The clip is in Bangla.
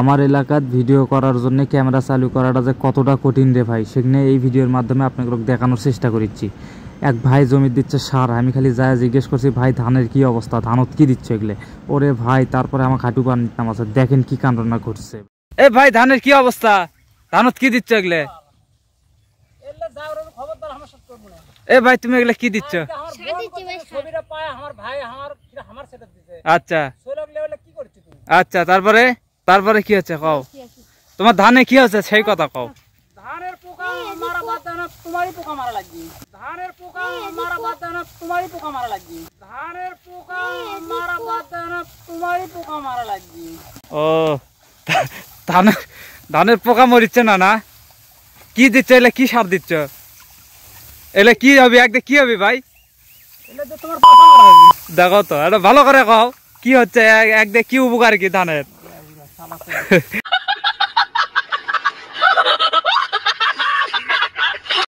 আমার এলাকার ভিডিও করার জন্য ক্যামেরা চালু করাটা যে কতটা কঠিন রে ভাই, সেখানে এই ভিডিওর মাধ্যমে আপনাকে দেখানোর চেষ্টা করছি। এক ভাই জমি দিচ্ছে সার, আমি খালি যায় জিজ্ঞেস করছি ভাই ধানের কি অবস্থা, ধানত কি দিচ্ছে এগুলো। ওরে ভাই তারপরে আমার হাঁটু পান নিতাম আছে, দেখেন কি কাণ্ডনা ঘটছে। এ ভাই ধানের কি অবস্থা, ধানত কি দিচ্ছে এগুলো? এ ভাই তুমি এগুলা কি দিচ্ছ? আচ্ছা আচ্ছা, তারপরে তারপরে কি হচ্ছে কও, তোমার ধানে কি হচ্ছে সেই কথা কও। ধানের পোকা মারা বাদ দেয় না, তোমারই পোকা মারা লাগবে। ধানের পোকা মারা বাদ দেয় না, তোমারই পোকা মারা লাগবে। ধানের পোকা মারা বাদ দেয় না, তোমারই পোকা মারা লাগবে। ও ধানের পোকা মরিচ্ছে না? না কি দিচ্ছ এলে, কি সার দিচ্ছ এলে, কি হবে একদিন কি হবে ভাই? দেখো তো এটা ভালো করে কও কি হচ্ছে, একদিন কি উপকার কি ধানের?